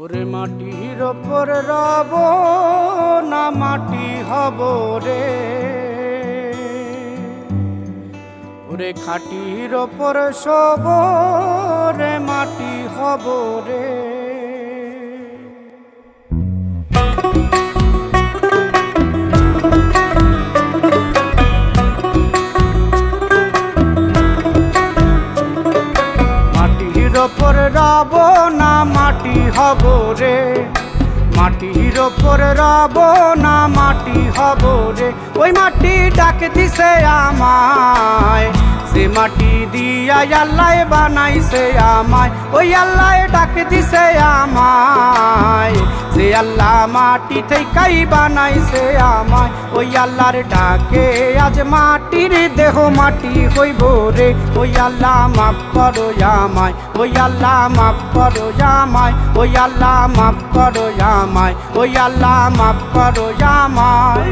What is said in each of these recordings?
ওরে মাটির ওপর রব না মাটি হব রে, ওরে খাটির ওপর শোব রে মাটি হব রে। মাটির ওপর রব না মাটি হব রে, মাটির ওপর রব না মাটি হব রে। ওই মাটি ডাক দিছে আমায়, সে মাটি দিয়া আল্লাহ বানাইছে আমায়। ওই আল্লাহ ডাক দিছে আমায়, সে আল্লাহ মাটি থেকেই বানাইছে আমায়। ওই আল্লাহর ডাকে আজ মাটির দেহ মাটি হইব রে। ওই আল্লাহ মাফ করো আমায়, ওই আল্লাহ মাফ করো আমায়, ওই আল্লাহ মাফ করো আমায়, ওই আল্লাহ মাফ করো আমায়।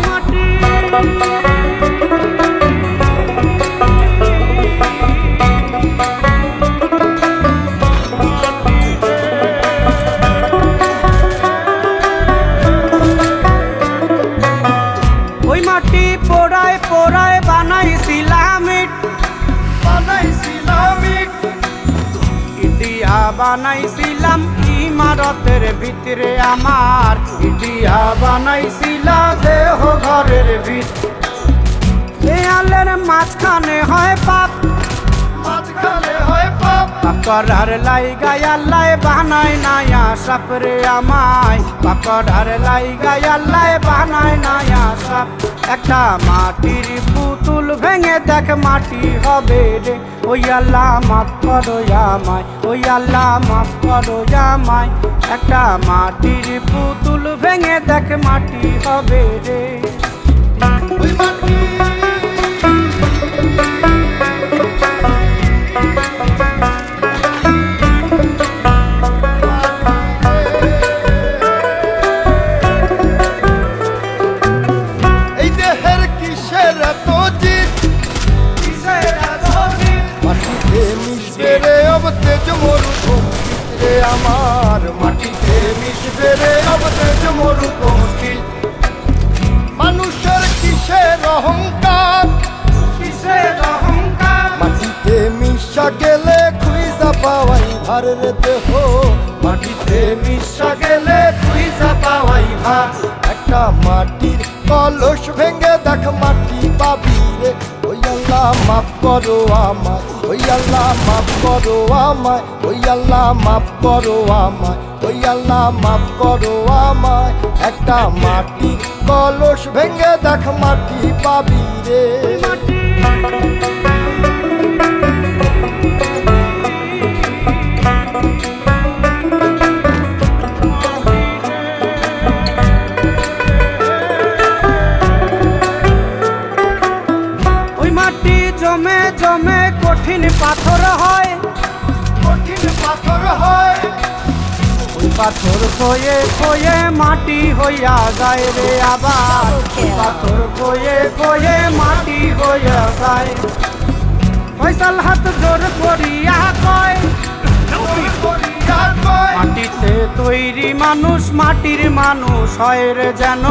ওই মাটি পোড়ায় পোড়ায় বানাইছিলাম ইট, ইটিয়া বানাইছিলাম ইমারতের ভিতরে আমার, ইটিয়া বানাইছিলা দেহ ঘরের ভিতরে। দেয়ালের মাঝখানে হয় পাপ, মাঝখানে হয় পাপ, পাকড়ার লাইগায় আল্লাহ বানায় নায়া সাপ রে আমায়, পাকড়ার লাইগায় আল্লাহ বানায় নায়া সাপ। একটা মাটির পুতুল ভেঙে দেখ মাটি হবে রে। ওই আল্লাহ মাফ করো আমায়, ওই আল্লাহ মাফ করো আমায়। একটা মাটির পুতুল ভেঙে দেখ মাটি হবে রে। ওই মাটি আমার মাটিতে মিশবে রে অবদেশ মরুভূমি। মানুষের কিসের অহংকার, কিসের অহংকার, মাটিতে মিশা গেলে খুঁজা পাওয়াই ভার রে দেহ, মাটিতে মিশা গেলে খুঁজা পাওয়াই ভার। একটা মাটির কলস ভেঙে দেখ মাটি পাবি রে। ওই আল্লাহ মাফ করো আমায়, ওই আল্লাহ মাফ করো আমায়, ওই আল্লাহ মাফ করো আমায়, ওই আল্লাহ মাফ করো আমায়। একটা মাটির কলস ভেঙে দেখ মাটি পাবি রে। জমে জমে কঠিন পাথর হয়, কঠিন পাথর হয়। ওই পাথর খয়ে খয়ে মাটি হইয়া যায় রে আবার, পাথর খয়ে খয়ে মাটি হইয়া যায়। ফয়সাল হাত জোর করিয়া কয়, মাটিতে তৈরি মানুষ মাটির মানুষ হয় রে যেন,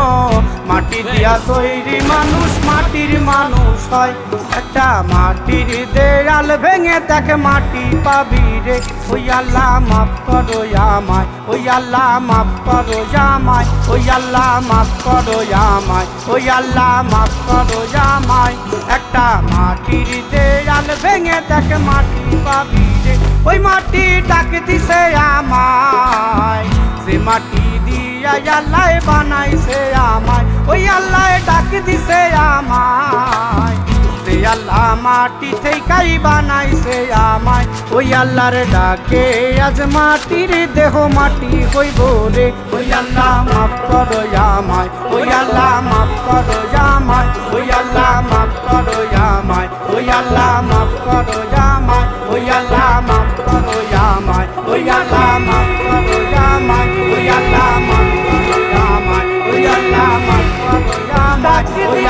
মাটি দিয়া তৈরি মানুষ মাটির মানুষ হয়। একটা মাটির দেয়াল ভেঙে দেখ মাটি পাবি রে। ওই আল্লাহ মাফ করো আমায়, ওই আল্লাহ মাফ করো আমায়, ওই আল্লাহ মাফ করো আমায়, ওই আল্লাহ মাফ করো আমায়। একটা মাটির দেয়াল ভেঙে দেখ মাটি পাবি রে। ওই মাটি ডাক দিছে আমায়, সে মাটি দিয়া আল্লাহ বানাইছে আমায়। ওই আল্লাহ ডাক দিছে আমায়, সে আল্লাহ মাটি থেকেই বানাইছে আমায়। ওই আল্লাহর ডাকে আজ মাটির দেহ মাটি হইব রে। ওই আল্লাহ মাফ করো আমায়, ওই আল্লাহ মাফ করো আমায়, ওই আল্লাহ মাফ করো আমায়, ওই আল্লাহ মাফ করো আমায়, ওই আল্লাহ মাফ করো আমায়, ওই আল্লাহ মাফ করো আমায়, ওই আল্লাহ মাফ করো আমায়, ওই আল্লাহ মাফ করো আমায়, ওই আল্লাহ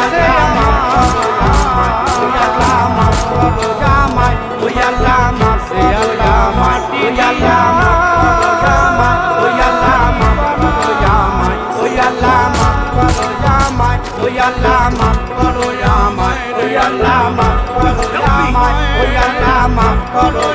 মাফ করো আমায়, ওই আল্লাহ মাফ করো আমায়, ওই আল্লাহ মাফ করো আমায়, ওই আল্লাহ মাফ করো আমায়, ওই আল্লাহ মাফ করো আমায়, ওই আল্লাহ মাফ করো আমায়, ওই আল্লাহ মাফ করো আমায়, ওই আল্লাহ মাফ করো